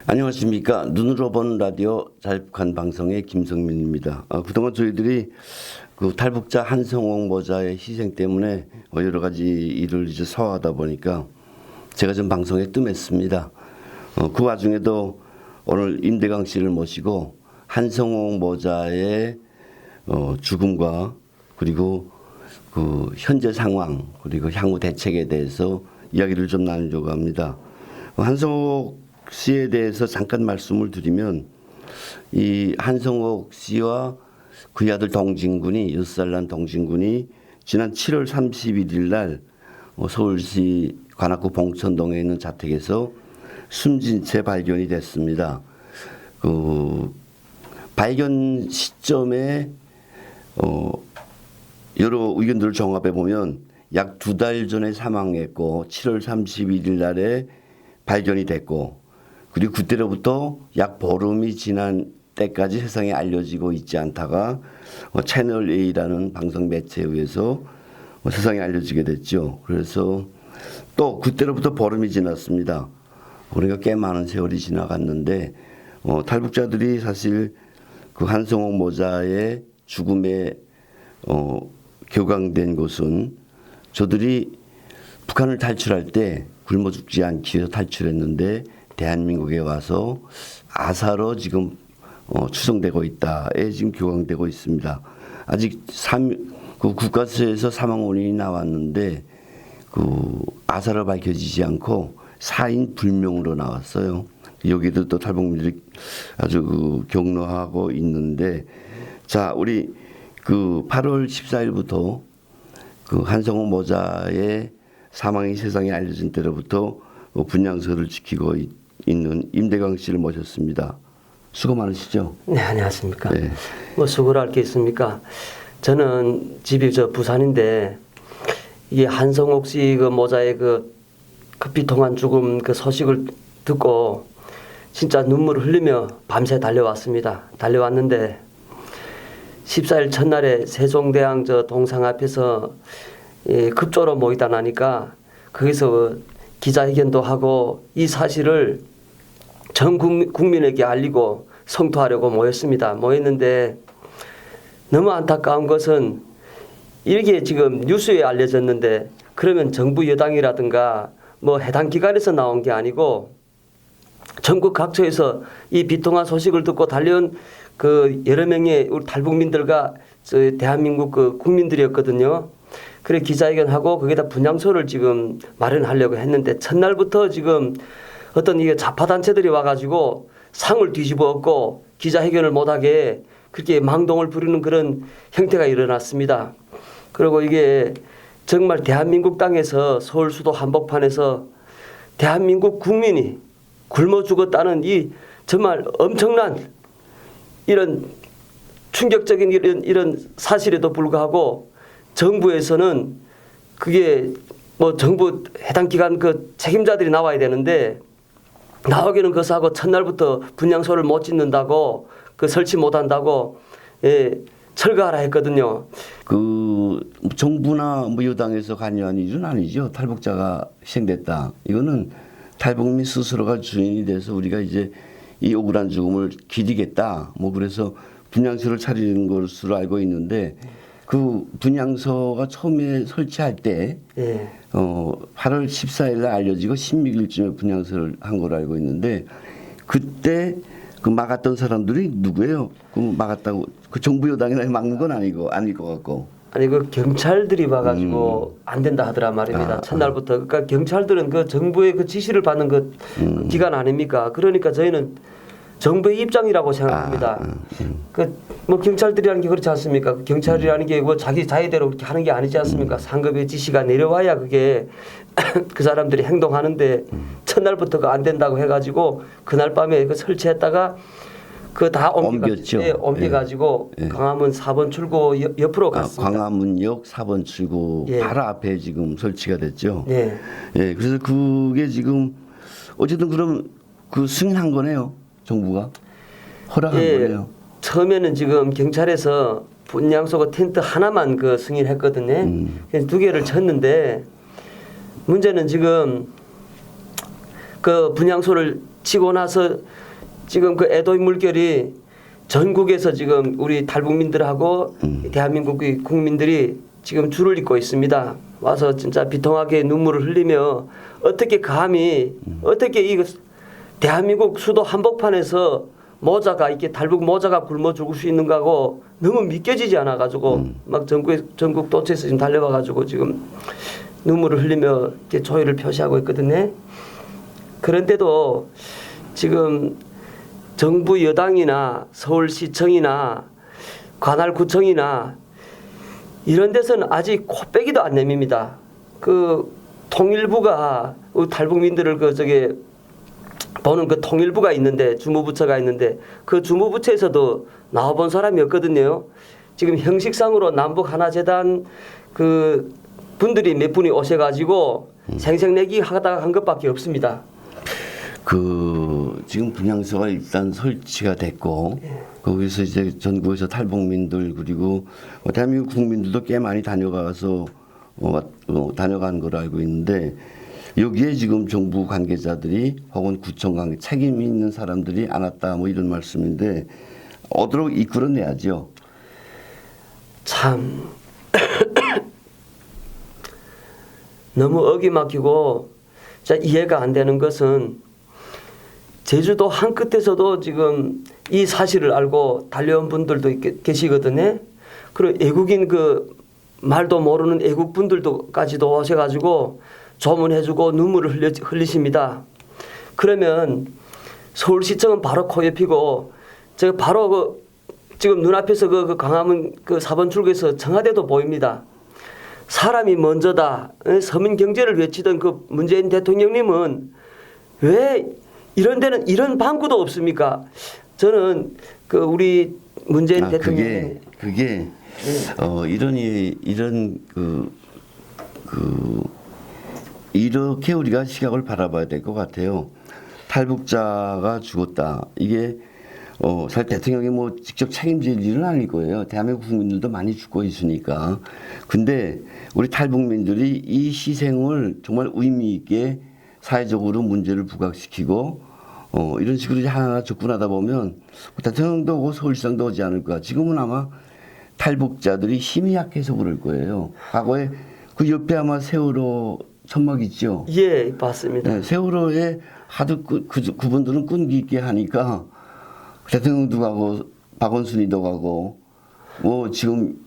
안녕하십니까. 눈으로 보는 라디오 자립한 방송의 김성민입니다. 그동안 저희들이 그 탈북자 한성옥 모자의 희생 때문에 여러 가지 일을 이제 서하다 보니까 제가 좀 방송에 뜸했습니다. 그 와중에도 오늘 임대강 씨를 모시고 한성옥 모자의 죽음과 그리고 그 현재 상황 그리고 향후 대책에 대해서 이야기를 좀 나누려고 합니다. 한성옥 씨에 대해서 잠깐 말씀을 드리면 이 한성옥 씨와 그의 아들 동진군이 6살 난 동진군이 지난 7월 31일 날 서울시 관악구 봉천동에 있는 자택에서 숨진 채 발견이 됐습니다. 그 발견 시점에 여러 의견들을 종합해 보면 약 2달 전에 사망했고 7월 31일 날에 발견이 됐고 그리고 그때로부터 약 보름이 지난 때까지 세상에 알려지고 있지 않다가 채널 A라는 방송 매체에 의해서 세상에 알려지게 됐죠. 그래서 또 그때로부터 보름이 지났습니다. 그러니까 꽤 많은 세월이 지나갔는데 탈북자들이 사실 그 한성옥 모자의 죽음에 격앙된 것은 저들이 북한을 탈출할 때 굶어 죽지 않기 위해서 탈출했는데 대한민국에 와서 아사로 지금 추정되고 있다에 지금 교황되고 있습니다. 아직 그 국가서에서 사망 원인이 나왔는데 그 아사로 밝혀지지 않고 사인 불명으로 나왔어요. 여기도 또 탈북민들이 아주 그 격노하고 있는데 자 우리 그 8월 14일부터 그 한성옥 모자의 사망이 세상에 알려진 때로부터 분향소를 지키고 있는 임대강 씨를 모셨습니다. 수고 많으시죠? 네, 안녕하십니까. 네. 뭐 수고를 할 게 있습니까? 저는 집이 부산인데 이게 한성옥 씨 그 모자의 그 비통한 죽음 그 소식을 듣고 진짜 눈물을 흘리며 밤새 달려왔습니다. 달려왔는데 14일 첫날에 세종대왕 동상 앞에서 급조로 모이다 나니까 거기서 기자회견도 하고 이 사실을 전 국민에게 알리고 성토하려고 모였습니다. 모였는데 너무 안타까운 것은 이렇게 지금 뉴스에 알려졌는데 그러면 정부 여당이라든가 뭐 해당 기관에서 나온 게 아니고 전국 각처에서 이 비통한 소식을 듣고 달려온 그 여러 명의 우리 탈북민들과 대한민국 그 국민들이었거든요. 그래 기자회견하고 거기다 분향소를 지금 마련하려고 했는데 첫날부터 지금 어떤 이게 좌파 단체들이 와가지고 상을 뒤집어 엎고 기자회견을 못하게 그렇게 망동을 부리는 그런 형태가 일어났습니다. 그리고 이게 정말 대한민국 땅에서 서울 수도 한복판에서 대한민국 국민이 굶어 죽었다는 이 정말 엄청난 이런 충격적인 이런 사실에도 불구하고 정부에서는 그게 뭐 정부 해당 기관 그 책임자들이 나와야 되는데 나오기는 그것하고 첫날부터 분향소를 못 짓는다고 그 설치 못한다고 철거하라 했거든요. 그 정부나 뭐 여당에서 관여한 일은 아니죠. 탈북자가 희생됐다. 이거는 탈북민 스스로가 주인이 돼서 우리가 이제 이 억울한 죽음을 기리겠다. 뭐 그래서 분향소를 차리는 것으로 알고 있는데 그 분향소가 처음에 설치할 때 8월 14일 날 알려지고 16일쯤에 분향소를 한 걸로 알고 있는데 그때 그 막았던 사람들이 누구예요? 그 막았다고 그 정부 여당이나 막는 건 아닐 것 같고. 아니 그 경찰들이 와가지고 안 된다 하더라 말입니다. 첫날부터. 그러니까 경찰들은 그 정부의 그 지시를 받는 그 기관 아닙니까? 그러니까 저희는 정부의 입장이라고 생각합니다. 그 뭐 경찰들이라는 게 그렇지 않습니까? 경찰이라는 게 뭐 자기 자의대로 그렇게 하는 게 아니지 않습니까? 상급의 지시가 내려와야 그게 그 사람들이 행동하는데 첫날부터 그 안 된다고 해가지고 그날 밤에 그 설치했다가 그 다 옮겼죠. 옮겨가지고 광화문 4번 출구 옆으로 갔습니다. 광화문역 4번 출구 바로 앞에 지금 설치가 됐죠. 예. 그래서 그게 지금 어쨌든 그럼 그 승인한 거네요. 정부가 허락한 거네요. 처음에는 지금 경찰에서 분향소가 텐트 하나만 그 승인했거든요. 그래서 2개를 쳤는데 문제는 지금 그 분향소를 치고 나서 지금 그 애도의 물결이 전국에서 지금 우리 탈북민들하고 대한민국의 국민들이 지금 줄을 잇고 있습니다. 와서 진짜 비통하게 눈물을 흘리며 어떻게 감히 어떻게 이 대한민국 수도 한복판에서 모자가 이렇게 탈북 모자가 굶어 죽을 수 있는가고 너무 믿겨지지 않아 가지고 막 전국 도처에서 지금 달려와 가지고 지금 눈물을 흘리며 이렇게 조의를 표시하고 있거든요. 그런데도 지금 정부 여당이나 서울시청이나 관할구청이나 이런 데서는 아직 코빼기도 안 내밉니다. 그 통일부가 탈북민들을 그 저기 보는 그 통일부가 있는데 주무부처가 있는데 그 주무부처에서도 나와본 사람이 없거든요. 지금 형식상으로 남북 하나재단 그 분들이 몇 분이 오셔가지고 생색내기 하다가 한 것밖에 없습니다. 그 지금 분향소가 일단 설치가 됐고 거기서 이제 전국에서 탈북민들 그리고 대한민국 국민들도 꽤 많이 다녀가서 다녀간 걸로 알고 있는데 여기에 지금 정부 관계자들이 혹은 구청 관계 책임 있는 사람들이 안 왔다 뭐 이런 말씀인데 어디로 이끌어내야죠. 참 너무 어기막히고 진짜 이해가 안 되는 것은 제주도 한 끝에서도 지금 이 사실을 알고 달려온 분들도 계시거든요. 그리고 애국인 그 말도 모르는 애국 분들도까지도 오셔가지고 조문해주고 눈물을 흘리십니다. 그러면 서울시청은 바로 코옆이고 제가 바로 그 지금 눈앞에서 그 광화문 그 4번 출구에서 청와대도 보입니다. 사람이 먼저다. 서민 경제를 외치던 그 문재인 대통령님은 왜 이런 데는 이런 방구도 없습니까? 저는 그 우리 문재인 대통령 그게 이런 이렇게 우리가 시각을 바라봐야 될 것 같아요. 탈북자가 죽었다. 이게 사실 대통령이 뭐 직접 책임질 일은 아닐 거예요. 대한민국 국민들도 많이 죽고 있으니까. 근데 우리 탈북민들이 이 희생을 정말 의미 있게 사회적으로 문제를 부각시키고 이런 식으로 이제 하나하나 접근하다 보면 대통령도 오고 서울시장도 오지 않을까. 지금은 아마 탈북자들이 힘이 약해서 그럴 거예요. 과거에 그 옆에 아마 세월호 천막 있죠. 예, 맞습니다. 네, 세월호에 하도 그분들은 끈기 있게 하니까 대통령도 가고 박원순이도 가고 뭐 지금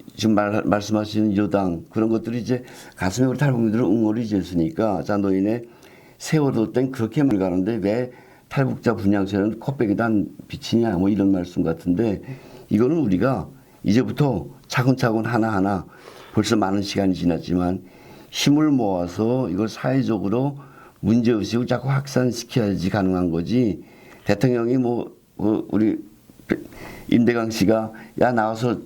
말씀하시는 여당 그런 것들이 이제 가슴에 우리 탈북민들은 응어리 졌으니까 자 너희네 세월호 땐 그렇게 말 가는데 왜 탈북자 분향소에는 코빼기도 안 비치냐 뭐 이런 말씀 같은데 이거는 우리가 이제부터 차근차근 하나하나 벌써 많은 시간이 지났지만 힘을 모아서 이걸 사회적으로 문제의식을 자꾸 확산시켜야지 가능한 거지. 대통령이 우리 임대강 씨가 야 나와서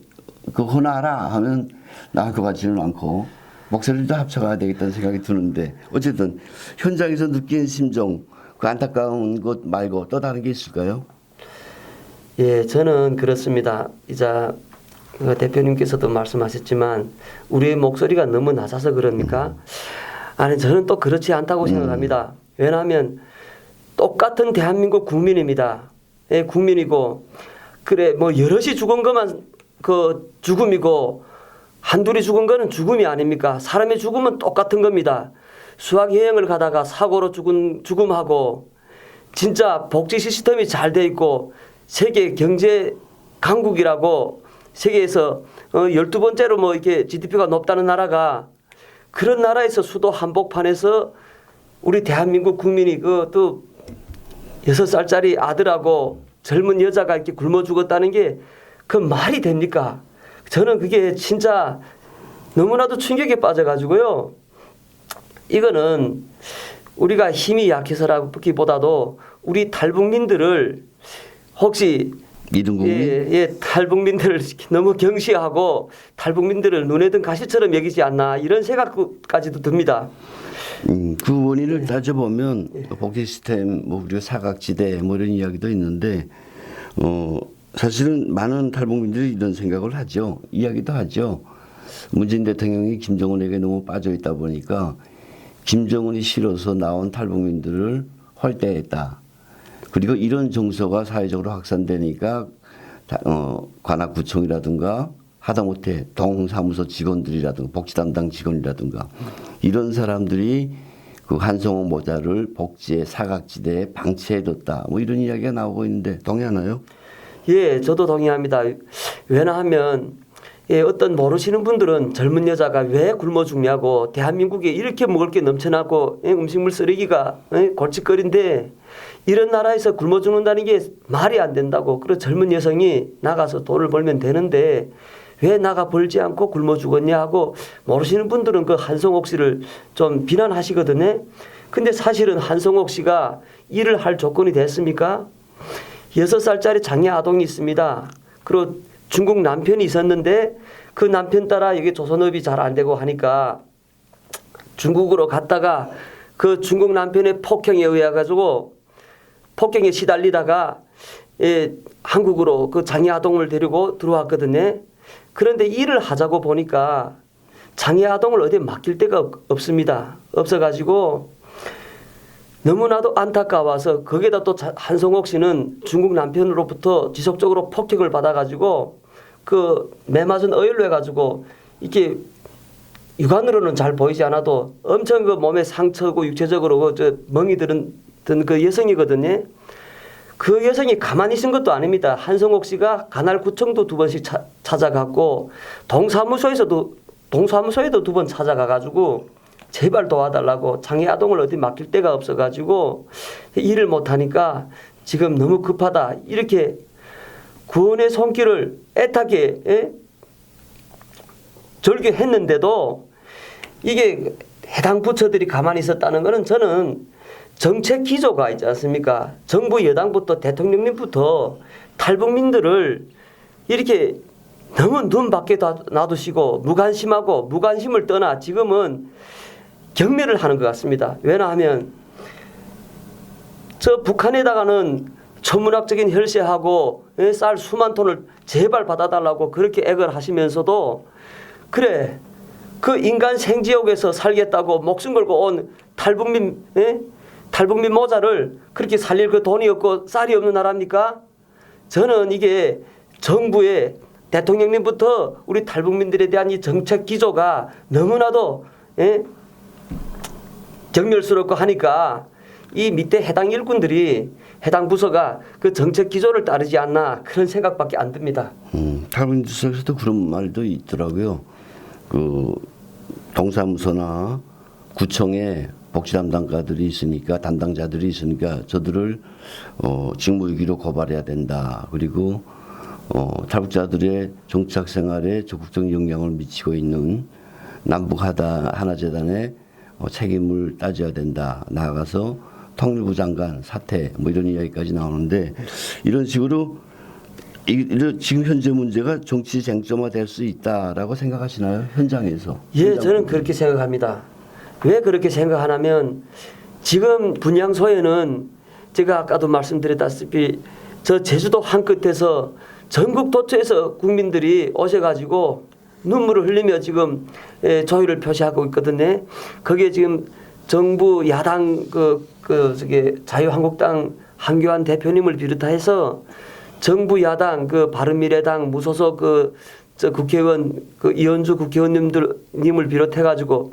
그거 헌화하라 하면 나올 것 같지는 않고 목소리도 합쳐가야 되겠다는 생각이 드는데 어쨌든 현장에서 느낀 심정 그 안타까운 것 말고 또 다른 게 있을까요? 예, 저는 그렇습니다. 이제 그 대표님께서도 말씀하셨지만 우리의 목소리가 너무 낮아서 그럽니까? 아니 저는 또 그렇지 않다고 생각합니다. 왜냐하면 똑같은 대한민국 국민입니다. 예, 국민이고 그래 뭐 여럿이 죽은 것만 그 죽음이고 한둘이 죽은 거는 죽음이 아닙니까? 사람의 죽음은 똑같은 겁니다. 수학 여행을 가다가 사고로 죽은 죽음하고 진짜 복지 시스템이 잘 돼 있고 세계 경제 강국이라고 세계에서 12번째로 뭐 이렇게 GDP가 높다는 나라가 그런 나라에서 수도 한복판에서 우리 대한민국 국민이 그 또 6살짜리 아들하고 젊은 여자가 이렇게 굶어 죽었다는 게 그 말이 됩니까? 저는 그게 진짜 너무나도 충격에 빠져가지고요. 이거는 우리가 힘이 약해서라기보다도 우리 탈북민들을 혹시 탈북민들을 너무 경시하고 탈북민들을 눈에 든 가시처럼 여기지 않나 이런 생각까지도 듭니다. 그 원인을 따져보면 복지 시스템, 뭐 우리가 사각지대 뭐 이런 이야기도 있는데 사실은 많은 탈북민들이 이런 생각을 하죠. 이야기도 하죠. 문재인 대통령이 김정은에게 너무 빠져 있다 보니까 김정은이 싫어서 나온 탈북민들을 헐대했다. 그리고 이런 정서가 사회적으로 확산되니까 관악구청이라든가 하다못해 동사무소 직원들이라든가 복지 담당 직원이라든가 이런 사람들이 그 한성호 모자를 복지의 사각지대에 방치해뒀다. 뭐 이런 이야기가 나오고 있는데 동의하나요? 예, 저도 동의합니다. 왜냐하면 어떤 모르시는 분들은 젊은 여자가 왜 굶어 죽냐고 대한민국에 이렇게 먹을 게 넘쳐나고 음식물 쓰레기가 골칫거리인데 이런 나라에서 굶어 죽는다는 게 말이 안 된다고. 그리고 젊은 여성이 나가서 돈을 벌면 되는데 왜 나가 벌지 않고 굶어 죽었냐 하고 모르시는 분들은 그 한성옥 씨를 좀 비난하시거든요. 근데 사실은 한성옥 씨가 일을 할 조건이 됐습니까? 6살짜리 장애 아동이 있습니다. 그리고 중국 남편이 있었는데 그 남편 따라 여기 조선업이 잘 안 되고 하니까 중국으로 갔다가 그 중국 남편의 폭행에 의해 가지고 폭행에 시달리다가 한국으로 그 장애 아동을 데리고 들어왔거든요. 그런데 일을 하자고 보니까 장애 아동을 어디에 맡길 데가 없습니다. 없어가지고 너무나도 안타까워서 거기다 또 한성옥 씨는 중국 남편으로부터 지속적으로 폭행을 받아가지고 그 매맞은 어일로 해가지고 이게 육안으로는 잘 보이지 않아도 엄청 그 몸에 상처고 육체적으로 멍이 든 그 여성이거든요. 그 여성이 가만히 있은 것도 아닙니다. 한성옥 씨가 관할구청도 2번씩 찾아갔고 동사무소에도 2번 찾아가가지고 제발 도와달라고 장애 아동을 어디 맡길 데가 없어가지고 일을 못하니까 지금 너무 급하다 이렇게 구원의 손길을 애타게 절규했는데도 이게 해당 부처들이 가만히 있었다는 것은 저는 정책 기조가 있지 않습니까? 정부 여당부터 대통령님부터 탈북민들을 이렇게 너무 눈 밖에 놔두시고 무관심하고 무관심을 떠나 지금은 경멸을 하는 것 같습니다. 왜냐하면 저 북한에다가는 천문학적인 혈세하고 쌀 수만 톤을 제발 받아달라고 그렇게 액을 하시면서도 그래 그 인간 생지옥에서 살겠다고 목숨 걸고 온 탈북민 모자를 그렇게 살릴 그 돈이 없고 쌀이 없는 나라입니까? 저는 이게 정부의 대통령님부터 우리 탈북민들에 대한 이 정책 기조가 너무나도 경멸스럽고 하니까 이 밑에 해당 일꾼들이 해당 부서가 그 정책 기조를 따르지 않나 그런 생각밖에 안 듭니다. 탈북민들 속에서도 그런 말도 있더라고요. 그 동사무소나 구청에 복지 담당가들이 있으니까 담당자들이 있으니까 저들을 직무유기로 고발해야 된다. 그리고 탈북자들의 정착 생활에 적극적인 영향을 미치고 있는 남북 하나재단의 책임을 따져야 된다. 나아가서 통일부 장관 사퇴 뭐 이런 이야기까지 나오는데 이런 식으로 지금 현재 문제가 정치 쟁점화 될 수 있다라고 생각하시나요? 현장에서? 예, 저는 그렇게 생각합니다. 왜 그렇게 생각하냐면 지금 분향소에는 제가 아까도 말씀드렸다시피 저 제주도 한 끝에서 전국 도처에서 국민들이 오셔가지고 눈물을 흘리며 지금 조의를 표시하고 있거든요. 거기에 지금 정부 야당 자유한국당 한교안 대표님을 비롯해서 정부 야당 바른미래당 무소속 국회의원 이현주 국회의원님을 비롯해가지고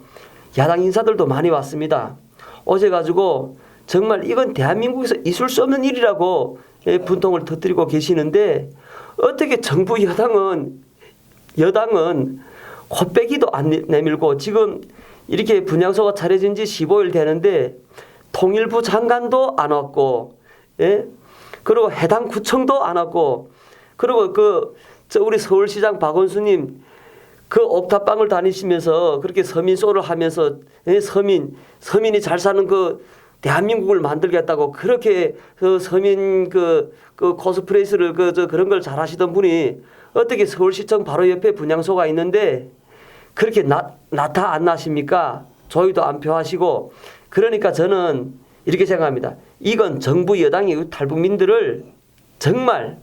야당 인사들도 많이 왔습니다. 어제 가지고 정말 이건 대한민국에서 있을 수 없는 일이라고 분통을 터뜨리고 계시는데 어떻게 정부 여당은 코빼기도 안 내밀고 지금 이렇게 분향소가 차려진 지 15일 되는데 통일부 장관도 안 왔고 그리고 해당 구청도 안 왔고 그리고 우리 서울시장 박원순님 그 옥탑방을 다니시면서 그렇게 서민쇼를 하면서 서민이 잘 사는 대한민국을 만들겠다고 그렇게 서민 코스프레이스를 그런 걸 잘 하시던 분이 어떻게 서울시청 바로 옆에 분향소가 있는데 그렇게 나타 안 나십니까? 조의도 안 표하시고 그러니까 저는 이렇게 생각합니다. 이건 정부 여당이 탈북민들을 정말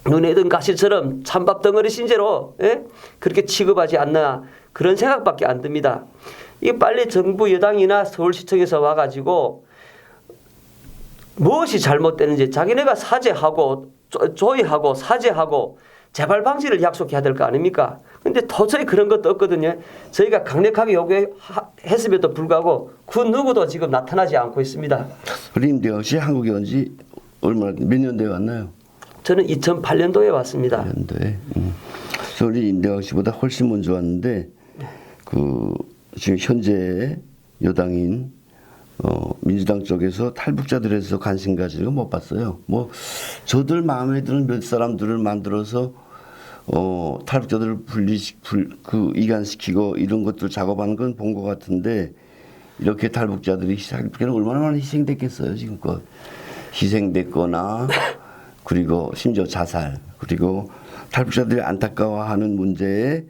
눈에 든 가시처럼 찬밥 덩어리 신재로 그렇게 취급하지 않나 그런 생각밖에 안 듭니다. 이 빨리 정부 여당이나 서울시청에서 와가지고 무엇이 잘못되는지 자기네가 사죄하고 조의하고 사죄하고 재발 방지를 약속해야 될 거 아닙니까? 근데 도저히 그런 것도 없거든요. 저희가 강력하게 요구했음에도 불구하고 그 누구도 지금 나타나지 않고 있습니다. 우리 임대강 씨 한국에 온 지 얼마나 몇 년도에 왔나요? 저는 2008년도에 왔습니다. 8년도에. 그래서 우리 임대강 씨보다 훨씬 먼저 왔는데 그 지금 현재 여당인 민주당 쪽에서 탈북자들에서 관심 가지는 거 못 봤어요. 뭐 저들 마음에 드는 몇 사람들을 만들어서 탈북자들을 이간시키고 이런 것들 작업하는 건 본 것 같은데 이렇게 탈북자들이 얼마나 많이 희생됐겠어요 지금껏. 희생됐거나 그리고 심지어 자살 그리고 탈북자들이 안타까워하는 문제에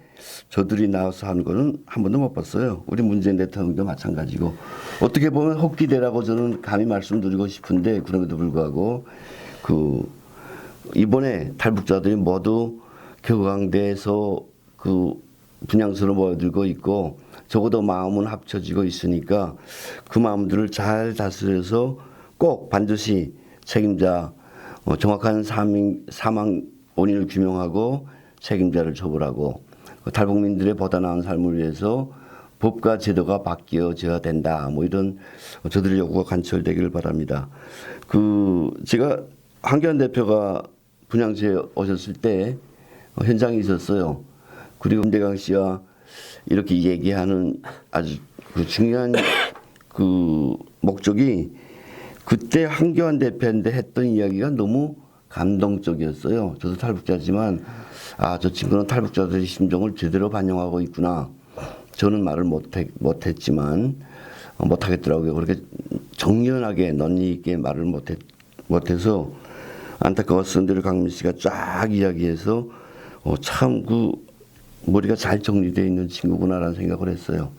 저들이 나와서 하는 거는 한 번도 못 봤어요. 우리 문재인 대통령도 마찬가지고 어떻게 보면 헛기대라고 저는 감히 말씀드리고 싶은데 그럼에도 불구하고 그 이번에 탈북자들이 모두 격앙돼서 그 분향소로 모여들고 있고 적어도 마음은 합쳐지고 있으니까 그 마음들을 잘 다스려서 꼭 반드시 책임자 정확한 사망 원인을 규명하고 책임자를 처벌하고 탈북민들의 보다 나은 삶을 위해서 법과 제도가 바뀌어져야 된다. 뭐 이런 저들의 요구가 관철되기를 바랍니다. 그 제가 황교안 대표가 분향소에 오셨을 때 현장에 있었어요. 그리고 임대강 씨와 이렇게 얘기하는 아주 그 중요한 그 목적이 그때 황교안 대표한테 했던 이야기가 너무 감동적이었어요. 저도 탈북자지만 저 친구는 탈북자들의 심정을 제대로 반영하고 있구나. 저는 말을 못했지만 못하겠더라고요. 그렇게 정연하게 논리 있게 말을 못해서 안타까웠었는데 강민 씨가 쫙 이야기해서 참 그 머리가 잘 정리되어 있는 친구구나라는 생각을 했어요.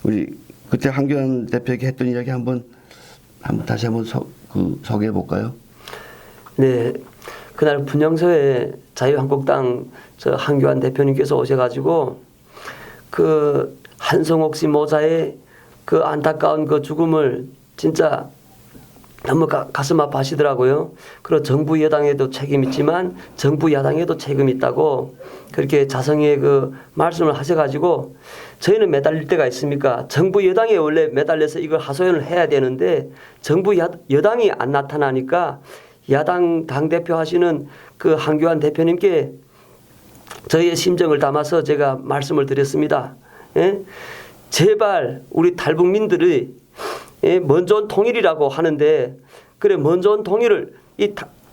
우리 그때 황교안 대표에게 했던 이야기 다시 한번 소개해 볼까요? 네, 그날 분향소에 자유한국당 황교안 대표님께서 오셔가지고 그 한성옥 씨 모자의 그 안타까운 그 죽음을 진짜 너무 가슴 아파하시더라고요. 그리고 정부 여당에도 책임 있지만 정부 야당에도 책임 있다고 그렇게 자성의 그 말씀을 하셔가지고 저희는 매달릴 때가 있습니까? 정부 여당에 원래 매달려서 이걸 하소연을 해야 되는데 정부 여당이 안 나타나니까 야당 당대표 하시는 그 황교안 대표님께 저희의 심정을 담아서 제가 말씀을 드렸습니다. 예? 제발 우리 탈북민들이 먼저 통일이라고 하는데 그래 먼저 통일을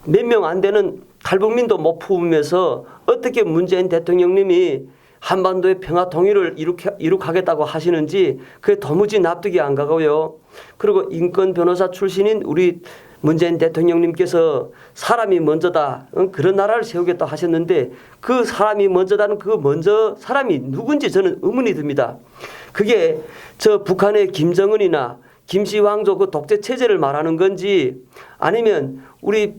몇 명 안 되는 탈북민도 못 품으면서 어떻게 문재인 대통령님이 한반도의 평화 통일을 이룩하겠다고 하시는지 그게 도무지 납득이 안 가고요. 그리고 인권 변호사 출신인 우리 문재인 대통령님께서 사람이 먼저다 그런 나라를 세우겠다 하셨는데 그 사람이 먼저다는 그 먼저 사람이 누군지 저는 의문이 듭니다. 그게 저 북한의 김정은이나 김씨왕조 그 독재 체제를 말하는 건지 아니면 우리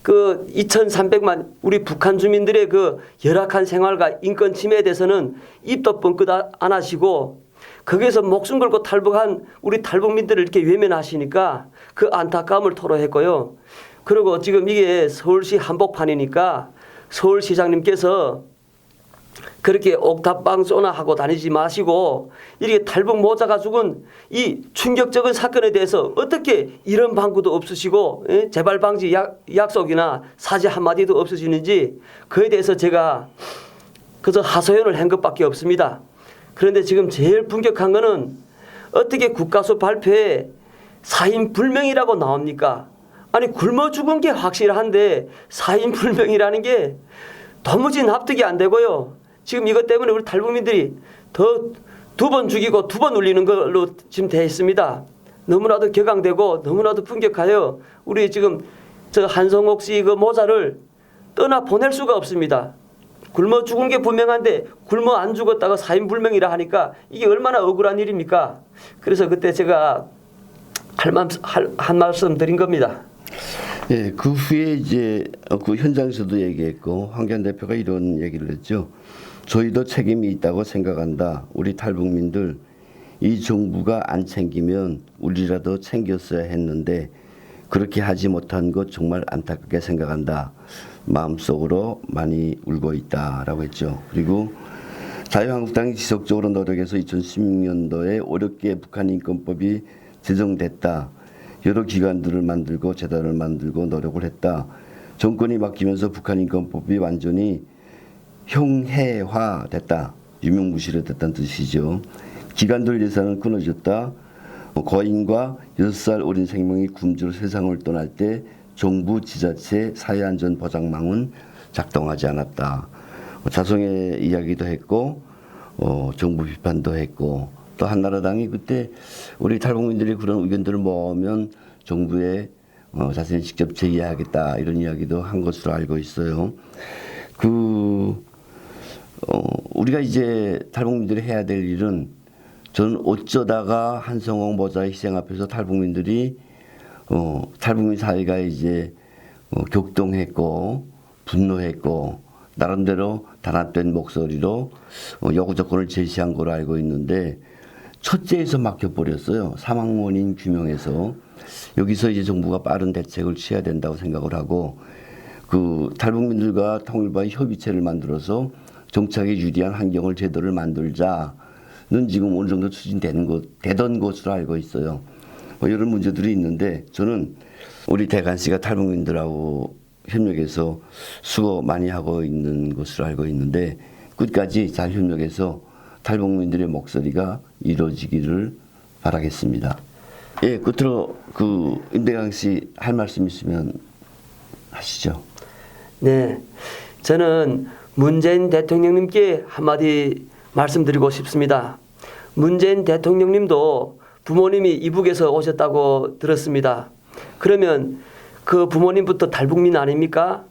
그 2,300만 우리 북한 주민들의 그 열악한 생활과 인권 침해에 대해서는 입도 뻥끗 안 하시고 거기에서 목숨 걸고 탈북한 우리 탈북민들을 이렇게 외면하시니까 그 안타까움을 토로했고요. 그리고 지금 이게 서울시 한복판이니까 서울시장님께서 그렇게 옥탑방 쏘나 하고 다니지 마시고 이렇게 탈북 모자가 죽은 이 충격적인 사건에 대해서 어떻게 이런 방구도 없으시고 재발 방지 약속이나 사죄 한마디도 없으시는지 그에 대해서 제가 그저 하소연을 한 것밖에 없습니다. 그런데 지금 제일 분격한 거는 어떻게 국가수 발표에 사인 불명이라고 나옵니까? 아니 굶어 죽은 게 확실한데 사인 불명이라는 게 도무지 납득이 안 되고요. 지금 이것 때문에 우리 탈북민들이 더 두 번 죽이고 두 번 울리는 걸로 지금 돼 있습니다. 너무나도 격앙되고 너무나도 분격하여 우리 지금 저 한성옥 씨 그 모자를 떠나 보낼 수가 없습니다. 굶어 죽은 게 분명한데 굶어 안 죽었다가 사인불명이라 하니까 이게 얼마나 억울한 일입니까? 그래서 그때 제가 한 말씀 드린 겁니다. 예, 그 후에 이제 그 현장에서도 얘기했고 황교안 대표가 이런 얘기를 했죠. 저희도 책임이 있다고 생각한다. 우리 탈북민들 이 정부가 안 챙기면 우리라도 챙겼어야 했는데 그렇게 하지 못한 것 정말 안타깝게 생각한다. 마음속으로 많이 울고 있다라고 했죠. 그리고 자유한국당이 지속적으로 노력해서 2016년도에 어렵게 북한인권법이 제정됐다. 여러 기관들을 만들고 재단을 만들고 노력을 했다. 정권이 바뀌면서 북한인권법이 완전히 형해화됐다. 유명무실화됐다는 뜻이죠. 기관들 예산은 끊어졌다. 거인과 6살 어린 생명이 굶주려 세상을 떠날 때 정부, 지자체, 사회안전보장망은 작동하지 않았다. 자성의 이야기도 했고 정부 비판도 했고 또 한나라당이 그때 우리 탈북민들이 그런 의견들을 모으면 정부에 자신이 직접 제기하겠다 이런 이야기도 한 것으로 알고 있어요. 우리가 이제 탈북민들이 해야 될 일은 저는 어쩌다가 한성홍 모자의 희생 앞에서 탈북민들이 탈북민 사회가 이제 격동했고 분노했고 나름대로 단합된 목소리로 요구 조건을 제시한 걸로 알고 있는데 첫째에서 막혀버렸어요. 사망 원인 규명에서 여기서 이제 정부가 빠른 대책을 취해야 된다고 생각을 하고 그 탈북민들과 통일부의 협의체를 만들어서 정착에 유리한 환경을 제도를 만들자는 지금 어느 정도 되던 것으로 알고 있어요. 이런 문제들이 있는데 저는 우리 대관 씨가 탈북민들하고 협력해서 수고 많이 하고 있는 것으로 알고 있는데 끝까지 잘 협력해서 탈북민들의 목소리가 이루어지기를 바라겠습니다. 예, 끝으로 임대강 씨 할 말씀 있으면 하시죠. 네, 저는 문재인 대통령님께 한마디 말씀드리고 싶습니다. 문재인 대통령님도 부모님이 이북에서 오셨다고 들었습니다. 그러면 그 부모님부터 탈북민 아닙니까?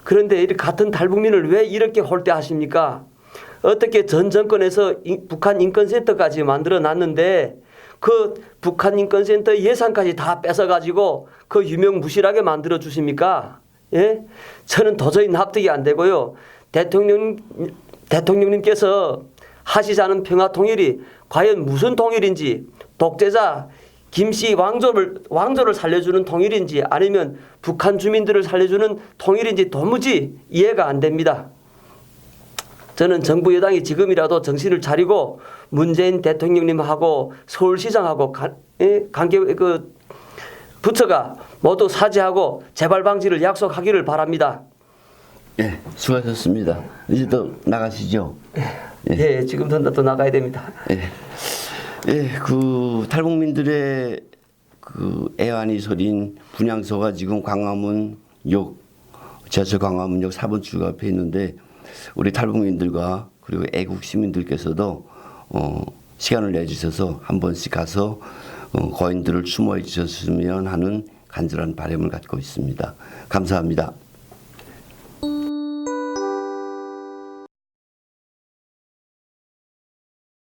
그런데 이 같은 탈북민을 왜 이렇게 홀대하십니까? 어떻게 전 정권에서 북한 인권센터까지 만들어 놨는데 그 북한 인권센터 예산까지 다 뺏어가지고 그 유명무실하게 만들어 주십니까? 예? 저는 도저히 납득이 안 되고요. 대통령님께서 하시자는 평화통일이 과연 무슨 통일인지 독재자 김씨 왕조를 살려주는 통일인지 아니면 북한 주민들을 살려주는 통일인지 도무지 이해가 안 됩니다. 저는 정부 여당이 지금이라도 정신을 차리고 문재인 대통령님하고 서울시장하고 관계 부처가 모두 사죄하고 재발 방지를 약속하기를 바랍니다. 예, 수고하셨습니다. 이제 또 나가시죠. 예, 지금 또 나가야 됩니다. 예, 예, 탈북민들의 애환이 서린 분향소가 지금 지하철 광화문역 4번 출구 앞에 있는데 우리 탈북민들과 그리고 애국 시민들께서도 시간을 내주셔서 한 번씩 가서 거인들을 추모해 주셨으면 하는 간절한 바람을 갖고 있습니다. 감사합니다.